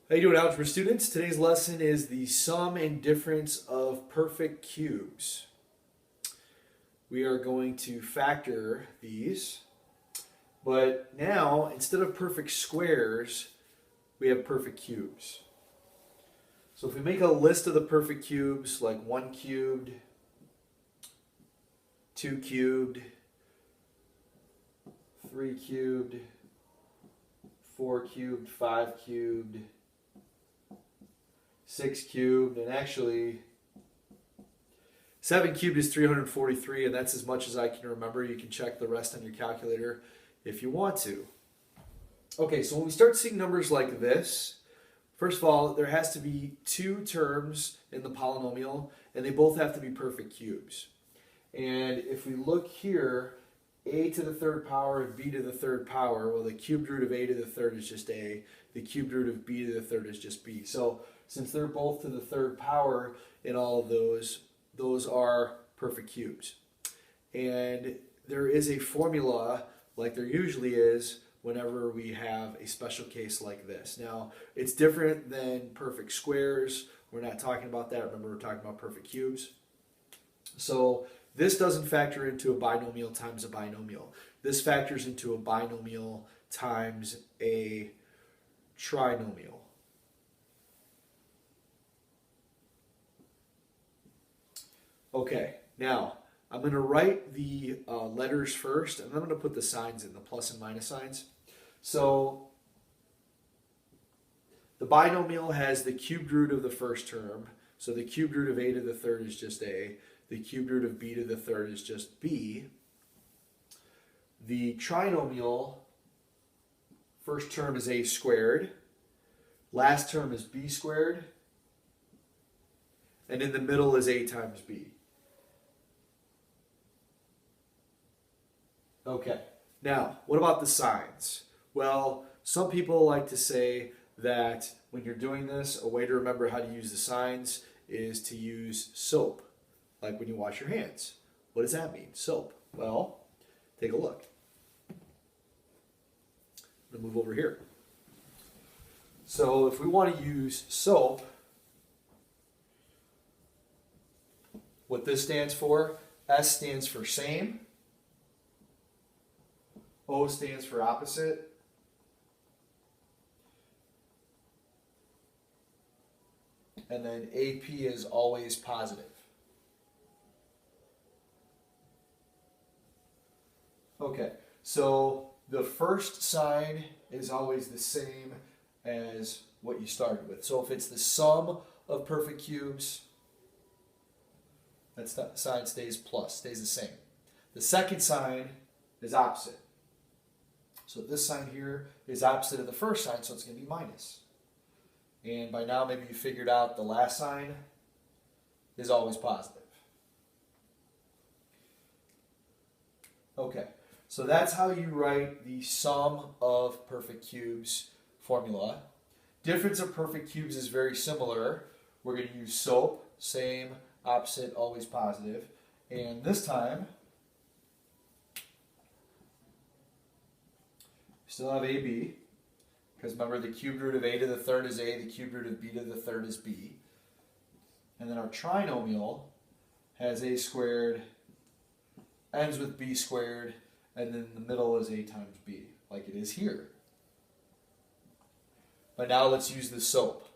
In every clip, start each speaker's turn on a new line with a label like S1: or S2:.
S1: How you doing, algebra students? Today's lesson is the sum and difference of perfect cubes. We are going to factor these, but now instead of perfect squares, we have perfect cubes. So if we make a list of the perfect cubes, like 1 cubed, 2 cubed, 3 cubed, 4 cubed, 5 cubed, 6 cubed, and actually 7 cubed is 343, and that's as much as I can remember. You can check the rest on your calculator if you want to. Okay, so when we start seeing numbers like this, first of all, there has to be 2 terms in the polynomial, and they both have to be perfect cubes. And if we look here, a to the third power and b to the third power, well, the cubed root of a to the third is just a, the cubed root of b to the third is just b. So since they're both to the third power in all of those are perfect cubes. And there is a formula, like there usually is, whenever we have a special case like this. Now, it's different than perfect squares. We're not talking about that. Remember, we're talking about perfect cubes. So this doesn't factor into a binomial times a binomial. This factors into a binomial times a trinomial. Okay, now I'm going to write the letters first, and then I'm going to put the signs in, the plus and minus signs. So the binomial has the cubed root of the first term. So the cubed root of a to the third is just a. The cubed root of b to the third is just b. The trinomial, first term is a squared. Last term is b squared. And in the middle is a times b. Okay, now what about the signs? Well, some people like to say that when you're doing this, a way to remember how to use the signs is to use soap, like when you wash your hands. What does that mean, soap? Well, take a look. I'm going to move over here. So if we want to use soap, what this stands for, S stands for same, O stands for opposite, and then AP is always positive. Okay, so the first sign is always the same as what you started with. So if it's the sum of perfect cubes, that sign stays plus, stays the same. The second sign is opposite. So this sign here is opposite of the first sign, so it's going to be minus. And by now, maybe you figured out the last sign is always positive. Okay, so that's how you write the sum of perfect cubes formula. Difference of perfect cubes is very similar. We're going to use soap, same, opposite, always positive. And this time, still have AB, because remember the cubed root of a to the third is a, the cubed root of b to the third is b. And then our trinomial has a squared, ends with b squared, and then the middle is a times b, like it is here. But now let's use the soap.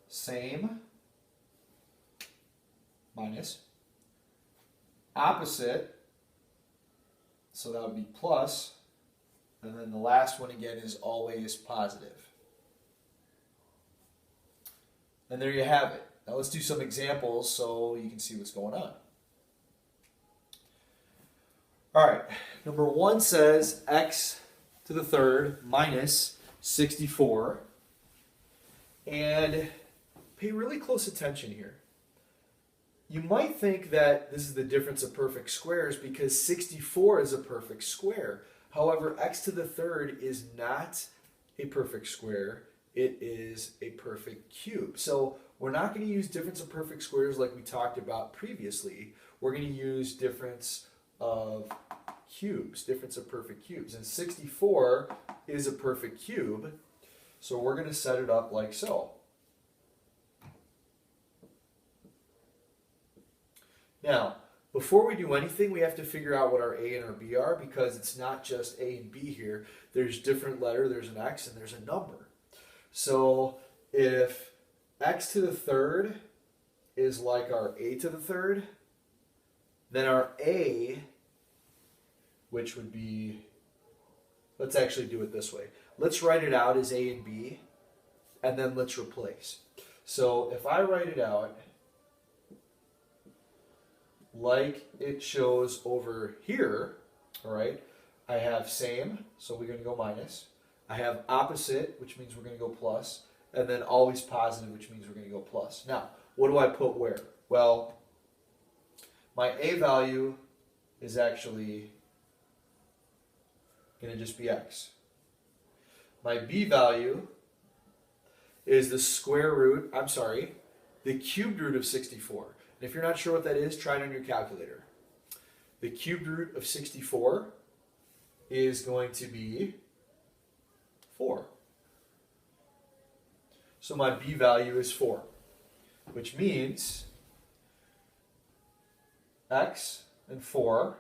S1: Same, minus, opposite, so that would be plus, and then the last one again is always positive. And there you have it. Now let's do some examples so you can see what's going on. All right, number 1 says x to the third minus 64. And pay really close attention here. You might think that this is the difference of perfect squares because 64 is a perfect square. However, x to the third is not a perfect square. It is a perfect cube. So we're not going to use difference of perfect squares like we talked about previously. We're going to use difference of cubes, difference of perfect cubes. And 64 is a perfect cube. So we're going to set it up like so. Now, before we do anything, we have to figure out what our A and our B are, because it's not just A and B here. There's different letter, there's an X, and there's a number. So if X to the third is like our A to the third, then our A, which would be, let's actually do it this way. Let's write it out as A and B, and then let's replace. So if I write it out like it shows over here, all right, I have same, so we're going to go minus. I have opposite, which means we're going to go plus, and then always positive, which means we're going to go plus. Now, what do I put where? Well, my A value is actually going to just be X. My B value is the cubed root of 64. And if you're not sure what that is, try it on your calculator. The cubed root of 64 is going to be 4. So my B value is 4, which means X and 4.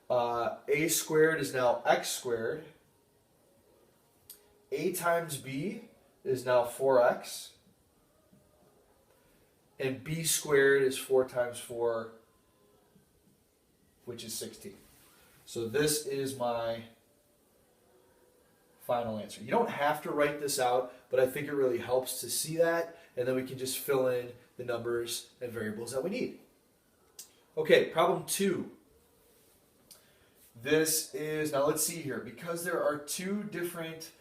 S1: A squared is now X squared. A times B is now 4X. And B squared is 4 times 4, which is 16. So this is my final answer. You don't have to write this out, but I think it really helps to see that, and then we can just fill in the numbers and variables that we need. Okay, problem 2. This is, now let's see here, because there are 2 different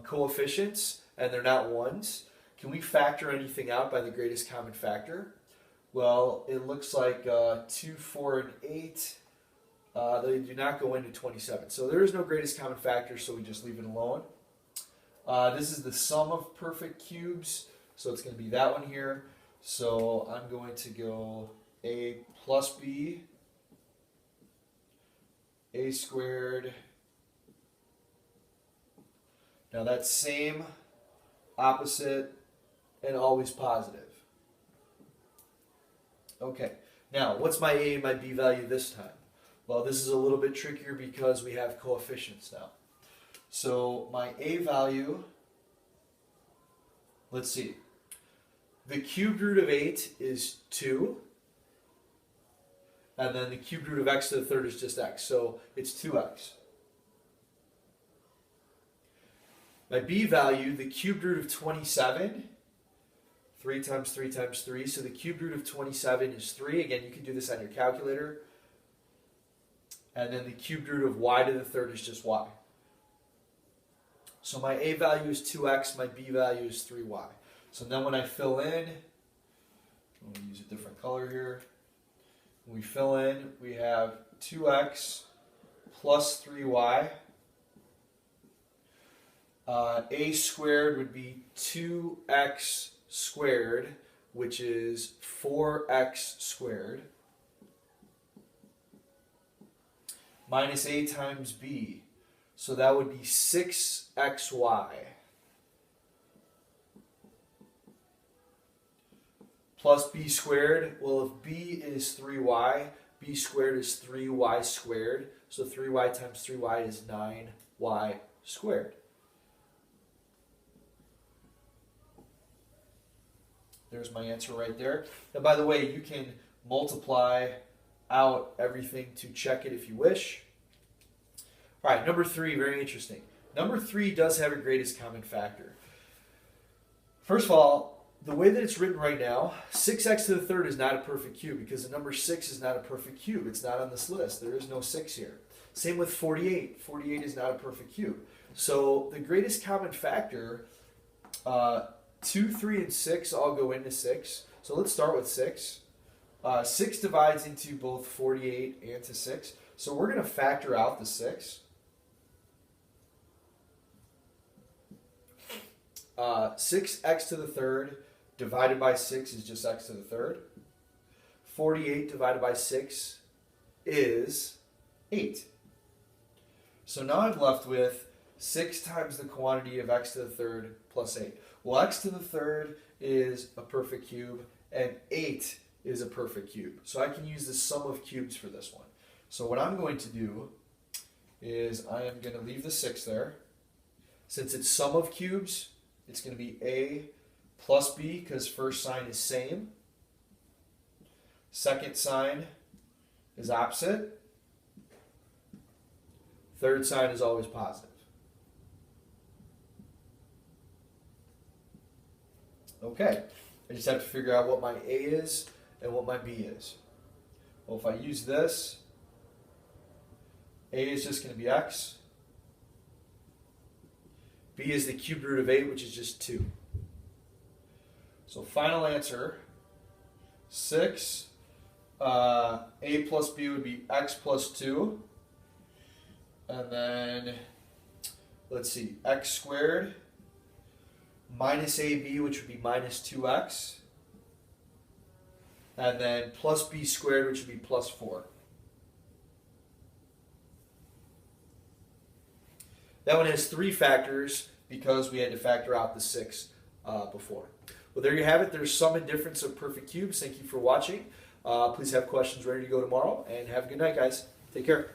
S1: coefficients and they're not ones, can we factor anything out by the greatest common factor? Well, it looks like 2, 4, and 8, they do not go into 27. So there is no greatest common factor, so we just leave it alone. This is the sum of perfect cubes, so it's going to be that one here. So I'm going to go A plus B, A squared. Now that's same, opposite, and always positive. Okay, now what's my A and my B value this time? Well, this is a little bit trickier because we have coefficients now. So my A value, let's see. The cubed root of 8 is 2. And then the cubed root of x to the third is just x. So it's 2x. My B value, the cubed root of 27, 3 times 3 times 3. So the cubed root of 27 is 3. Again, you can do this on your calculator. And then the cubed root of y to the third is just y. So my A value is 2x, my B value is 3y. So then when I fill in, I'm going to use a different color here. When we fill in, we have 2x plus 3y. A squared would be 2x squared, which is 4x squared, minus A times B. So that would be 6xy. Plus B squared. Well, if B is 3y, B squared is 3y squared. So 3y times 3y is 9y squared. There's my answer right there. And by the way, you can multiply out everything to check it if you wish. All right, number 3, very interesting. Number 3 does have a greatest common factor. First of all, the way that it's written right now, 6x to the third is not a perfect cube because the number 6 is not a perfect cube. It's not on this list. There is no 6 here. Same with 48. 48 is not a perfect cube. So the greatest common factor, 2, 3, and 6 all go into 6. So let's start with 6. 6 divides into both 48 and to 6. So we're going to factor out the 6. 6x to the third divided by 6 is just x to the third. 48 divided by 6 is 8. So now I'm left with 6 times the quantity of x to the third plus 8. Well, x to the third is a perfect cube, and 8 is a perfect cube. So I can use the sum of cubes for this one. So what I'm going to do is I am going to leave the 6 there. Since it's sum of cubes, it's going to be a plus b, because first sign is same. Second sign is opposite. Third sign is always positive. Okay, I just have to figure out what my a is and what my b is. Well, if I use this, a is just going to be x. B is the cubed root of 8, which is just 2. So final answer, 6. A plus b would be x plus 2. And then, let's see, x squared minus ab, which would be minus 2x. And then plus b squared, which would be plus 4. That one has 3 factors because we had to factor out the 6 before. Well, there you have it. There's sum and difference of perfect cubes. Thank you for watching. Please have questions ready to go tomorrow, and have a good night, guys. Take care.